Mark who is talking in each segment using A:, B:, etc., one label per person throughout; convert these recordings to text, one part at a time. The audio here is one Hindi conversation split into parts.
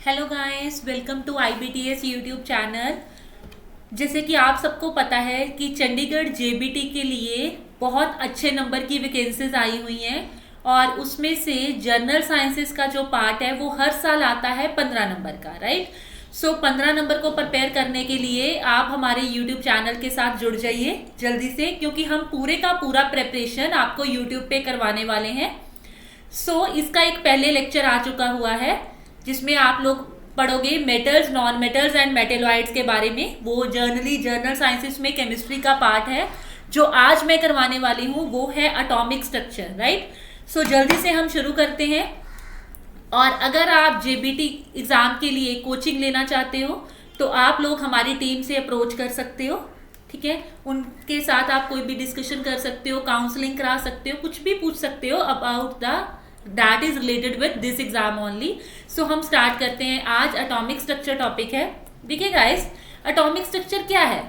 A: Hello guys, welcome to IBTS YouTube channel. जैसे कि आप सबको पता है कि चंडीगढ़ JBT के लिए बहुत अच्छे नंबर की वैकेंसीज आई हुई हैं और उसमें से जनरल साइंसेस का जो पार्ट है वो हर साल आता है 15 नंबर का, राइट। सो 15 नंबर को प्रिपेयर करने के लिए आप हमारे यूट्यूब चैनल के साथ जुड़ जाइए जल्दी से, क्योंकि हम पूरे का पूरा प्रिपरेशन आपको यूट्यूब पे करवाने वाले हैं। इसका एक पहले लेक्चर आ चुका हुआ है जिसमें आप लोग पढ़ोगे metals, non metals and metalloids के बारे में। वो जर्नल साइंसेस में केमिस्ट्री का पार्ट है। जो आज मैं करवाने वाली हूँ वो है एटॉमिक स्ट्रक्चर, राइट। जल्दी से हम शुरू करते हैं। और अगर आप JBT एग्जाम के लिए कोचिंग लेना चाहते हो तो आप लोग हमारी टीम से अप्रोच कर सकते हो, ठीक है। उनके साथ आप कोई भी डिस्कशन कर सकते हो, काउंसलिंग करा सकते हो, कुछ भी पूछ सकते हो about the that is related with this exam only. हम स्टार्ट करते हैं। आज एटॉमिक स्ट्रक्चर टॉपिक है। देखिए गाइस, एटॉमिक स्ट्रक्चर क्या है?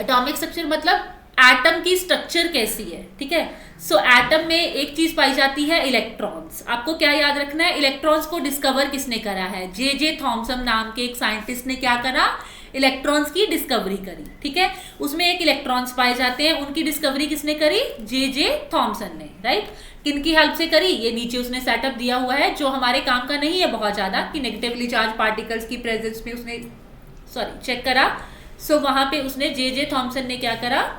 A: एटॉमिक स्ट्रक्चर मतलब एटम की स्ट्रक्चर कैसी है, ठीक है। एटम में एक चीज पाई जाती है, इलेक्ट्रॉन्स। आपको क्या याद रखना है? इलेक्ट्रॉन्स को डिस्कवर किसने करा है? जे थॉमसन नाम के एक साइंटिस्ट ने क्या करा? इलेक्ट्रॉन्स की डिस्कवरी करी, ठीक है। उसमें एक इलेक्ट्रॉन्स पाए जाते हैं, उनकी डिस्कवरी किसने करी? जे थॉमसन ने, राइट। किनकी हेल्प से करी? ये नीचे उसने सेटअप दिया हुआ है जो हमारे काम का नहीं है बहुत ज्यादा, कि नेगेटिवली चार्ज पार्टिकल्स की प्रेजेंस में उसने चेक करा। वहां पे उसने जे थॉमसन ने क्या करा?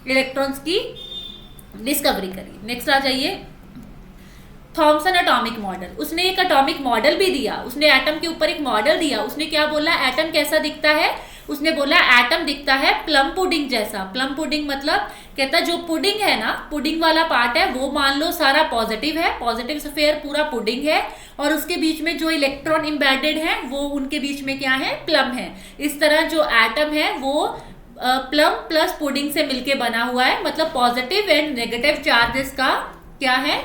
A: इलेक्ट्रॉन्स की डिस्कवरी करी। नेक्स्ट आ जाइए, थॉमसन एटॉमिक मॉडल। उसने एक एटॉमिक मॉडल भी दिया, उसने एटम के ऊपर एक मॉडल दिया। उसने क्या बोला? एटम कैसा दिखता है? उसने बोला एटम दिखता है प्लम पुडिंग जैसा। प्लम पुडिंग मतलब कहता जो पुडिंग है ना, पुडिंग वाला पार्ट है वो मान लो सारा पॉजिटिव है, पॉजिटिव स्फीयर पूरा पुडिंग है, और उसके बीच में जो इलेक्ट्रॉन एम्बेडेड है वो उनके बीच में क्या है? प्लम है। इस तरह जो एटम है वो प्लम प्लस पुडिंग से मिलके बना हुआ है, मतलब पॉजिटिव एंड नेगेटिव चार्जेस का क्या है?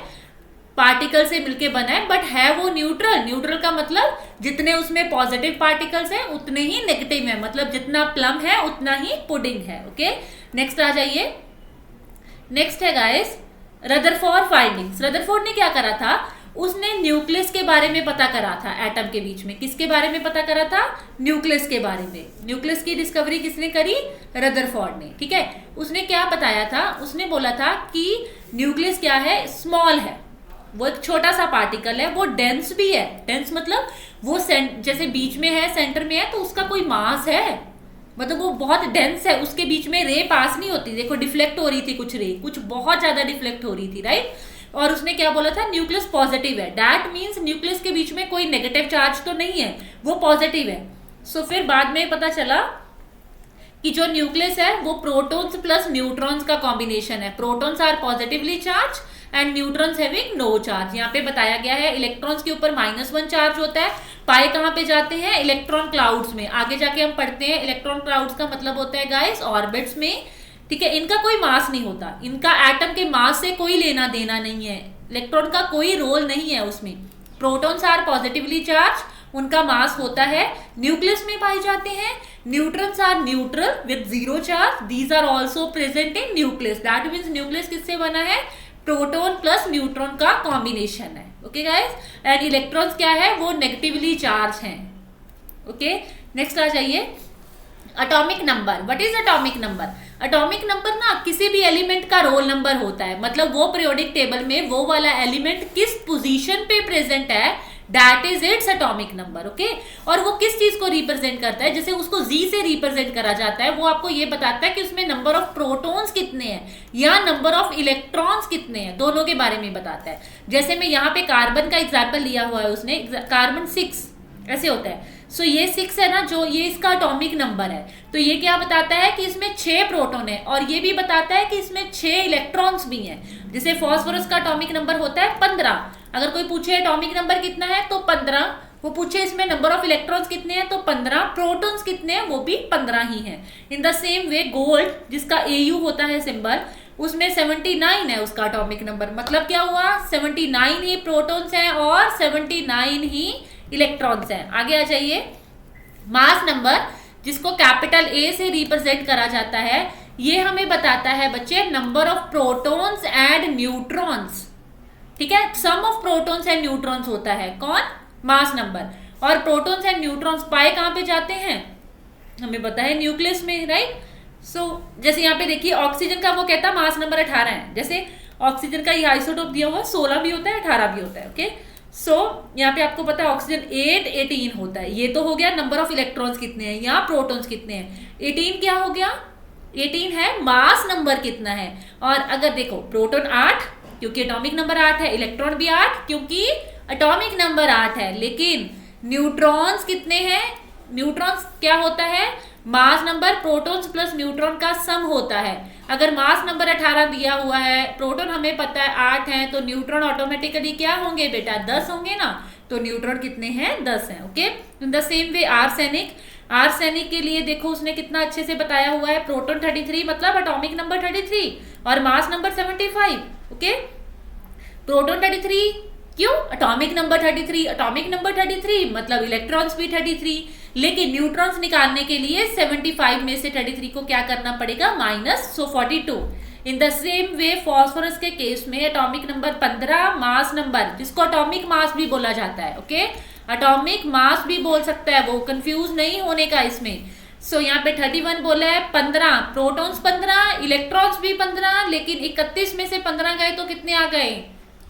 A: पार्टिकल से मिलके बना है, बट है वो न्यूट्रल। न्यूट्रल का मतलब जितने उसमें पॉजिटिव पार्टिकल्स हैं उतने ही नेगेटिव है, मतलब जितना प्लम है उतना ही पुडिंग है। ओके, नेक्स्ट आ जाइए। नेक्स्ट है गाइस रदरफोर्ड फाइंडिंग्स। रदरफोर्ड ने क्या करा था? उसने न्यूक्लियस के बारे में पता करा था। एटम के बीच में किसके बारे में पता करा था? न्यूक्लियस के बारे में। न्यूक्लियस की डिस्कवरी किसने करी? रदरफोर्ड ने, ठीक है। उसने क्या बताया था? उसने बोला था कि न्यूक्लियस क्या है? स्मॉल है, वो एक छोटा सा पार्टिकल है, वो डेंस भी है। डेंस मतलब वो जैसे बीच में है, सेंटर में है, तो उसका कोई मास है, मतलब वो बहुत डेंस है, उसके बीच में रे पास नहीं होती। देखो डिफ्लेक्ट हो रही थी कुछ रे, कुछ बहुत ज्यादा डिफ्लेक्ट हो रही थी, राइट। और उसने क्या बोला था? न्यूक्लियस पॉजिटिव है। दैट मीन्स न्यूक्लियस के बीच में कोई नेगेटिव चार्ज तो नहीं है, वो पॉजिटिव है। फिर बाद में पता चला कि जो न्यूक्लियस है वो प्रोटॉन्स प्लस न्यूट्रॉन्स का कॉम्बिनेशन है। Protons are positively charge and neutrons having no charge. यहाँ पे बताया गया है इलेक्ट्रॉन्स के ऊपर -1 चार्ज होता है। पाए कहाँ पे जाते हैं? इलेक्ट्रॉन क्लाउड्स में। आगे जाके हम पढ़ते हैं इलेक्ट्रॉन क्लाउड्स का मतलब होता है गाइस ऑर्बिट्स में, ठीक है। इनका कोई मास नहीं होता, इनका एटम के मास से कोई लेना देना नहीं है, इलेक्ट्रॉन का कोई रोल नहीं है उसमें। प्रोटॉन्स आर पॉजिटिवली चार्ज, उनका मास होता है। न्यूक्लियस में पाए जाते हैं। Neutrons are neutral with 0 charge, these are also present in nucleus. That means nucleus किससे बना है? प्रोटॉन प्लस न्यूट्रॉन का कॉम्बिनेशन है। ओके गाइस, एंड इलेक्ट्रॉन्स क्या है? वो नेगेटिवली चार्ज हैं। ओके, नेक्स्ट आ जाइए atomic number. What is atomic number? Atomic number ना किसी भी एलिमेंट का रोल नंबर होता है, मतलब वो पीरियोडिक टेबल में वो वाला एलिमेंट किस पोजीशन पे प्रेजेंट है, that is its atomic number. Okay, और वो किस चीज को रिप्रेजेंट करता है? जैसे उसको जी से रिप्रेजेंट करा जाता है, वो आपको ये बताता है कि उसमें नंबर ऑफ प्रोटॉन्स कितने हैं या नंबर ऑफ इलेक्ट्रॉन्स कितने हैं, दोनों के बारे में बताता है। जैसे मैं यहाँ पे कार्बन का एग्जाम्पल लिया हुआ है उसने, कार्बन 6 ऐसे होता है। ये 6 है ना, जो ये इसका एटॉमिक नंबर है। तो ये क्या बताता है कि इसमें 6 प्रोटॉन है, और ये भी बताता है कि इसमें 6 इलेक्ट्रॉन्स भी हैं। जैसे फास्फोरस का एटॉमिक नंबर होता है 15। अगर कोई पूछे एटॉमिक नंबर कितना है तो 15, वो पूछे इसमें नंबर ऑफ इलेक्ट्रॉन्स कितने हैं तो 15, प्रोटॉन्स कितने हैं वो भी 15 ही हैं। In the same way gold जिसका AU होता है सिंबल, उसमें 79 है उसका एटॉमिक नंबर। मतलब क्या हुआ? 79 ही प्रोटॉन्स हैं और 79 ही इलेक्ट्रॉन्स हैं। आगे आ जाइए, मास नंबर जिसको कैपिटल A से रिप्रेजेंट करा जाता है, ये हमें बताता है बच्चे number of protons and neutrons, ठीक है। सम ऑफ प्रोटॉन्स एंड न्यूट्रॉन्स होता है कौन? Mass number. और प्रोटॉन्स एंड न्यूट्रॉन्स पाए कहाँ पे जाते हैं, हमें पता है न्यूक्लियस में, राइट। सो जैसे यहाँ पे देखिए ऑक्सीजन का वो कहता है मास नंबर 18 है, जैसे ऑक्सीजन का ये आइसोटोप दिया हुआ 16 भी होता है 18 भी होता है, ओके। सो यहाँ पे आपको पता है ऑक्सीजन 8 18 होता है, ये तो हो गया नंबर ऑफ इलेक्ट्रॉन्स कितने हैं, यहाँ प्रोटॉन्स कितने हैं, 18 क्या हो गया, 18 है मास नंबर कितना है। और अगर देखो प्रोटॉन 8 क्योंकि एटॉमिक नंबर 8 है, इलेक्ट्रॉन भी 8 क्योंकि एटॉमिक नंबर 8 है, लेकिन न्यूट्रॉन्स कितने हैं, न्यूट्रॉन्स क्या होता है, mass number protons plus neutron का सम होता है। अगर मास नंबर 18 दिया हुआ है, प्रोटॉन हमें पता है 8 है, तो न्यूट्रॉन ऑटोमेटिकली क्या होंगे बेटा 10 होंगे ना, तो न्यूट्रॉन कितने हैं 10 हैं, okay. In the same way arsenic, arsenic के लिए देखो उसने कितना अच्छे से बताया हुआ है, प्रोटॉन 33 मतलब एटॉमिक नंबर 33 और मास नंबर 75, ओके। प्रोटॉन 33 क्यों, एटॉमिक नंबर 33, एटॉमिक नंबर 33 मतलब इलेक्ट्रॉन्स भी 33, लेकिन न्यूट्रॉन्स निकालने के लिए 75 में से 33 को क्या करना पड़ेगा minus, so 42। In the same way phosphorus के केस में एटॉमिक नंबर 15, मास नंबर जिसको एटॉमिक मास भी बोला जाता है, ओके, एटॉमिक मास भी बोल सकता है वो, कंफ्यूज नहीं होने का इसमें। सो यहाँ पे 31 बोला है, 15 प्रोटॉन्स 15 इलेक्ट्रॉन्स भी 15, लेकिन 31 में से 15 गए तो कितने आ गए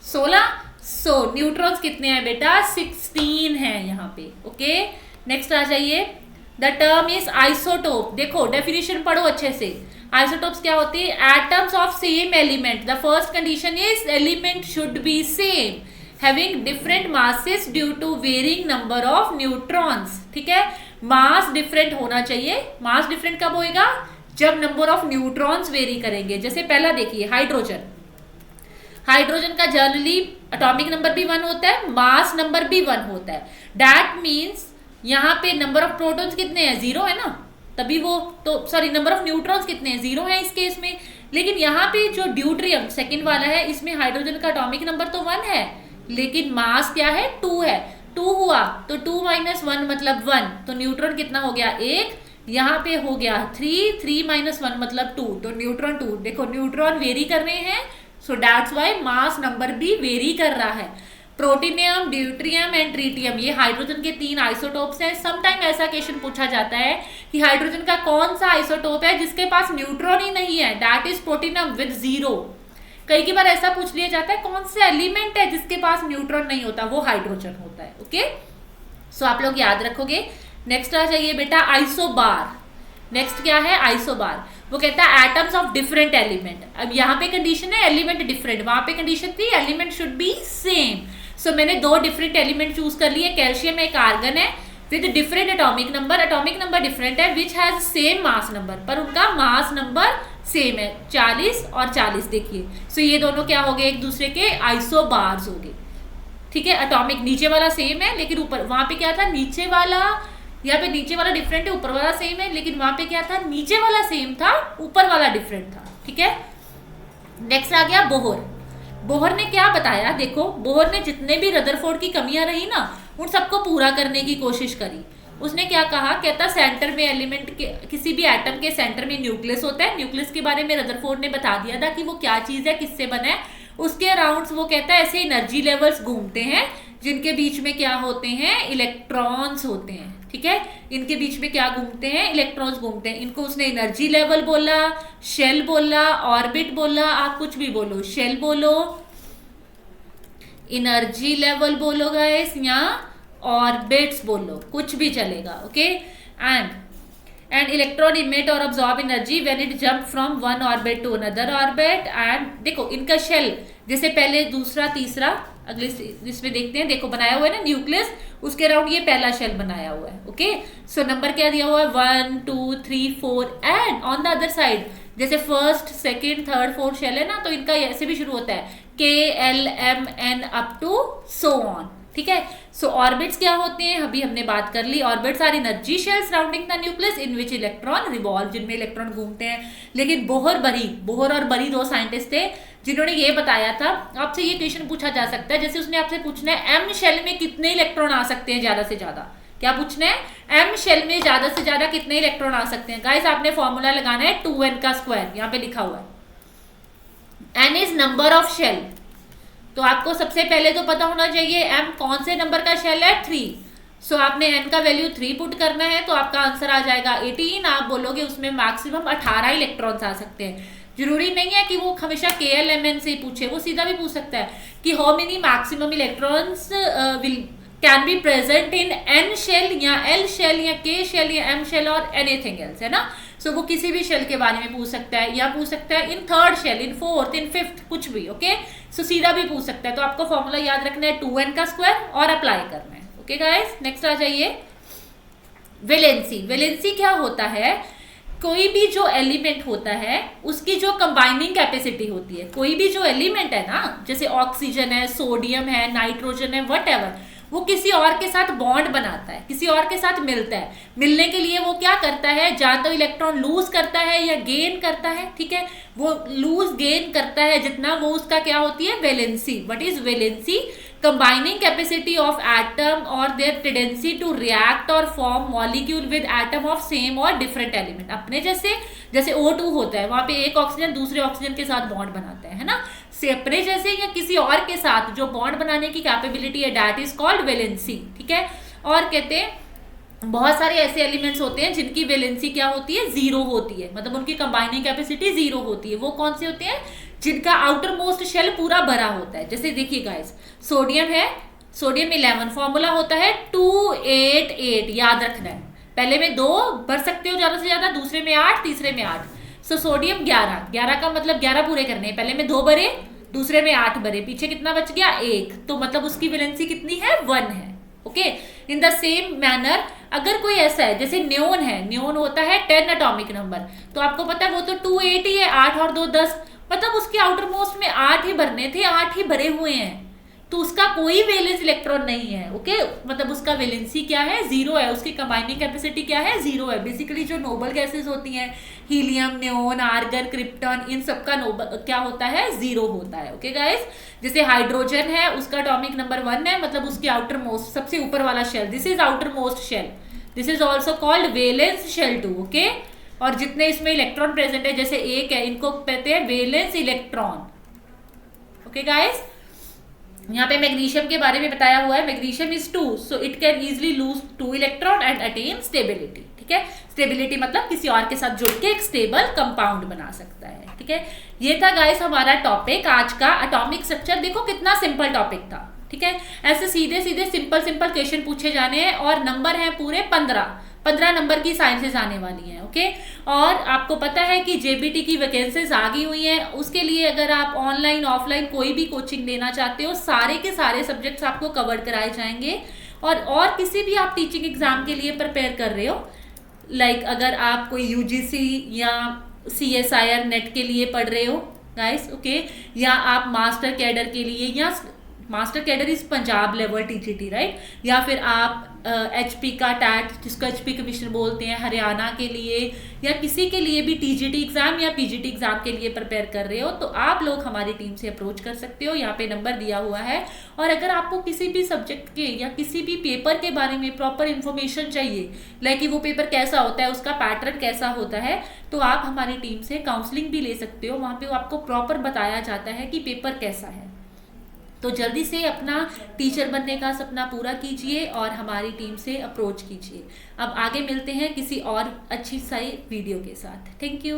A: 16। सो न्यूट्रॉन्स कितने हैं बेटा 16 है यहाँ पे, ओके। नेक्स्ट आ जाइए, द टर्म इज आइसोटोप, देखो डेफिनेशन पढ़ो अच्छे से। आइसोटोप्स क्या होती है, atoms of same element, the first condition is element should be same having different masses due to varying number of neutrons, ठीक है। मास डिफरेंट होना चाहिए, मास डिफरेंट कब होएगा, जब नंबर ऑफ न्यूट्रॉन्स वेरी करेंगे। जैसे पहला देखिए हाइड्रोजन, हाइड्रोजन का जनरली एटॉमिक नंबर भी 1 होता है, मास नंबर भी 1 होता है, दैट मीन्स यहाँ पे नंबर ऑफ प्रोटॉन्स कितने हैं 0 है ना, तभी वो तो सॉरी नंबर ऑफ न्यूट्रॉन्स कितने हैं 0 है इस केस में। लेकिन यहाँ पे जो ड्यूट्रियम सेकंड वाला है, इसमें हाइड्रोजन का एटॉमिक नंबर तो 1 है, लेकिन मास क्या है 2 है, 2 हुआ तो 2 - 1 मतलब 1, तो न्यूट्रॉन कितना हो गया 1, यहाँ पे हो गया 3, 3 - 1 मतलब 2, तो न्यूट्रॉन 2। देखो न्यूट्रॉन वेरी कर रहे हैं, so that's why mass number भी वेरी कर रहा है। प्रोटिनियम, ड्यूट्रियम एंड ट्रीटियम, ये हाइड्रोजन के 3 आइसोटोप्स हैं। समटाइम ऐसा क्वेश्चन पूछा जाता है कि हाइड्रोजन का कौन सा आइसोटोप है जिसके पास न्यूट्रॉन ही नहीं है, दैट इज प्रोटिनियम विद 0। कई बार ऐसा पूछ लिया जाता है कौन सा एलिमेंट है जिसके पास न्यूट्रॉन नहीं होता, वो हाइड्रोजन होता है, ओके। सो आप लोग याद रखोगे। नेक्स्ट आ जाइए बेटा आइसोबार, नेक्स्ट क्या है आइसोबार, वो कहता है एटम्स ऑफ डिफरेंट एलिमेंट। अब यहाँ पे कंडीशन है एलिमेंट डिफरेंट, वहां पे कंडीशन थी एलिमेंट शुड बी सेम। सो मैंने 2 डिफरेंट एलिमेंट चूज कर लिए, कैल्शियम एक आर्गन है with different atomic number different है, which has same mass number, पर उनका मास नंबर सेम है 40 और 40 देखिए। सो ये दोनों क्या हो गए एक दूसरे के आइसोबार्स हो गए, ठीक है। एटॉमिक नीचे वाला सेम है लेकिन ऊपर, वहां पे क्या था नीचे वाला, यहाँ पे नीचे वाला डिफरेंट है ऊपर वाला सेम है, लेकिन वहां पे क्या था नीचे वाला सेम था ऊपर वाला डिफरेंट था, ठीक है। नेक्स्ट आ गया बोहर। बोहर ने क्या बताया, देखो बोहर ने जितने भी रदरफोर्ड की कमियां रही ना उन सबको पूरा करने की कोशिश करी। उसने क्या कहा, कहता सेंटर में एलिमेंट के किसी भी एटम के सेंटर में न्यूक्लियस होता है, न्यूक्लियस के बारे में रदरफोर्ड ने बता दिया था कि वो क्या चीज है, किससे बना है। उसके अराउंड वो कहता है ऐसे एनर्जी लेवल्स घूमते हैं जिनके बीच में क्या होते हैं इलेक्ट्रॉन्स होते हैं, ठीक है। इनके बीच में क्या घूमते हैं इलेक्ट्रॉन्स घूमते हैं, इनको उसने एनर्जी लेवल बोला, शेल बोला, ऑर्बिट बोला, आप कुछ भी बोलो, शेल बोलो, एनर्जी लेवल बोलो गाइस, या ऑर्बिट्स बोलो, कुछ भी चलेगा, ओके। एंड इलेक्ट्रॉन इमिट और absorb energy when it jump from one orbit to another orbit. And देखो इनका शेल जैसे पहले दूसरा तीसरा अगले इसमें देखते हैं, देखो बनाया हुआ है ना न्यूक्लियस, उसके अराउंड ये पहला शेल बनाया हुआ है, ओके। सो नंबर क्या दिया हुआ है 1 2 3 4 and on the other side जैसे first second third fourth shell है ना, तो इनका ऐसे भी शुरू होता है KLMN up to so on, ठीक है। सो ऑर्बिट्स क्या होते हैं अभी हमने बात कर ली, orbits are energy shell surrounding the nucleus in which electron revolve, जिनमें इलेक्ट्रॉन घूमते हैं। लेकिन बोहर और बरी 2 साइंटिस्ट थे जिन्होंने ये बताया था। आपसे ये क्वेश्चन पूछा जा सकता है, जैसे उसने आपसे पूछना है M शेल में कितने इलेक्ट्रॉन आ सकते हैं ज्यादा से ज्यादा, क्या पूछना है M शेल में ज्यादा से ज्यादा कितने इलेक्ट्रॉन आ सकते हैं। गाइस आपने फॉर्मूला लगाना है 2n का स्क्वायर, यहाँ पे लिखा हुआ है। n is number of shell, तो आपको सबसे पहले तो पता होना चाहिए m कौन से नंबर का शेल है 3। सो आपने n का वैल्यू 3 पुट करना है तो आपका आंसर आ जाएगा 18। आप बोलोगे उसमें मैक्सिमम 18 इलेक्ट्रॉन्स आ सकते हैं। जरूरी नहीं है कि वो हमेशा KLMN से ही पूछे, वो सीधा भी पूछ सकता है कि how many maximum electrons will can be present in n shell या l शेल या k शेल या m शेल और एनीथिंग एल्स, है ना। सो वो किसी भी शेल के बारे में पूछ सकता है, या पूछ सकता है in third shell, in fourth, in fifth, कुछ भी। ओके, सो सीधा भी पूछ सकता है। तो आपको फॉर्मूला याद रखना है 2n का स्क्वायर और अप्लाई करना है। ओके गाइस, नेक्स्ट आ जाइए। वैलेंसी। वैलेंसी क्या होता है? कोई भी जो एलिमेंट होता है उसकी जो कंबाइनिंग कैपेसिटी होती है। कोई भी जो एलिमेंट है ना, जैसे ऑक्सीजन है, सोडियम है, नाइट्रोजन है, व्हाटएवर, वो किसी और के साथ बॉन्ड बनाता है, किसी और के साथ मिलता है। मिलने के लिए वो क्या करता है, या तो इलेक्ट्रॉन लूज करता है या गेन करता है। ठीक है, वो लूज गेन करता है जितना, वो उसका क्या होती है, valency. What is valency? combining capacity of atom or their tendency to react or form molecule with atom of same or different element। अपने जैसे O2 होता है, वहां पे एक ऑक्सीजन दूसरे ऑक्सीजन के साथ बॉन्ड बनाता है ना। से अपने जैसे या किसी और के साथ जो बॉन्ड बनाने की कैपेबिलिटी है, दैट इज कॉल्ड वैलेंसी। ठीक है, और कहते हैं बहुत सारे ऐसे एलिमेंट्स होते हैं जिनकी वैलेंसी क्या होती है, जीरो होती है, मतलब उनकी कंबाइनिंग कैपेसिटी जीरो होती है। वो कौन से होते हैं? जिनका आउटर मोस्ट शेल पूरा भरा होता है। जैसे देखिए गाइस, सोडियम है, सोडियम 11, फॉर्मूला होता है 288, याद रखना है। पहले में 2 भर सकते हो ज्यादा से ज्यादा, दूसरे में 8, तीसरे में 8। सो सोडियम 11 का मतलब 11 पूरे करने हैं। पहले में 2 भरे, दूसरे में 8 भरे, पीछे कितना बच गया, 1। तो मतलब उसकी वैलेंसी कितनी है, 1 है। Okay, in the same manner अगर कोई ऐसा है जैसे न्योन है, न्योन होता है 10 एटॉमिक नंबर, तो आपको पता है वो तो 280 है, 8 और 2 10, मतलब उसके आउटर मोस्ट में 8 ही भरने थे, 8 ही भरे हुए हैं, तो उसका कोई वैलेंस इलेक्ट्रॉन नहीं है। ओके, मतलब उसका वैलेंसी क्या है, जीरो है। उसकी कंबाइनिंग कैपेसिटी क्या है, जीरो है। बेसिकली जो नोबल गैसेस होती हैं, हीलियम, नियोन, आर्गन, क्रिप्टन, इन सबका नोबल क्या होता है, जीरो होता है। ओके गाइस, जैसे हाइड्रोजन है, उसका एटॉमिक नंबर 1 है, मतलब उसकी आउटर मोस्ट सबसे ऊपर वाला shell, this is outer most shell, this is also called valence shell 2। Okay, और जितने इसमें इलेक्ट्रॉन प्रेजेंट है, जैसे एक है, इनको कहते हैं वैलेंस इलेक्ट्रॉन। ओके गाइस, यहाँ पे मैग्नीशियम के बारे में बताया हुआ है, magnesium is 2, so it can easily lose 2 electron and attain stability. ठीक है, स्टेबिलिटी मतलब किसी और के साथ जुड़ के एक स्टेबल कंपाउंड बना सकता है। ठीक है, ये था गाइस हमारा टॉपिक आज का, एटॉमिक स्ट्रक्चर। देखो कितना सिंपल टॉपिक था। ठीक है, ऐसे सीधे सीधे सिंपल सिंपल क्वेश्चन पूछे जाने हैं, और नंबर है पूरे 15 नंबर की साइंसेस आने वाली हैं। ओके, और आपको पता है कि जेबीटी की वैकेंसीज आ गई हुई हैं। उसके लिए अगर आप ऑनलाइन ऑफलाइन कोई भी कोचिंग लेना चाहते हो, सारे के सारे सब्जेक्ट्स आपको कवर कराए जाएंगे। और किसी भी आप टीचिंग एग्जाम के लिए प्रिपेयर कर रहे हो, लाइक अगर आप कोई यूजीसी या CSIR नेट के लिए पढ़ रहे हो गाइस, ओके, या आप मास्टर कैडर के लिए, या master cadre is Punjab level TGT, right, या फिर आप HP का टैट, जिसको HP कमीशन बोलते हैं, हरियाणा के लिए, या किसी के लिए भी TGT एग्जाम या PGT एग्जाम के लिए प्रिपेयर कर रहे हो, तो आप लोग हमारी टीम से अप्रोच कर सकते हो। यहाँ पे नंबर दिया हुआ है। और अगर आपको किसी भी सब्जेक्ट के या किसी भी पेपर के बारे में प्रॉपर इन्फॉर्मेशन चाहिए, लाइक कि वो पेपर कैसा होता है, उसका पैटर्न कैसा होता है, तो आप हमारी टीम से काउंसलिंग भी ले सकते हो। वहाँ पे आपको प्रॉपर बताया जाता है कि पेपर कैसा है। तो जल्दी से अपना टीचर बनने का सपना पूरा कीजिए और हमारी टीम से अप्रोच कीजिए। अब आगे मिलते हैं किसी और अच्छी सी वीडियो के साथ। Thank you.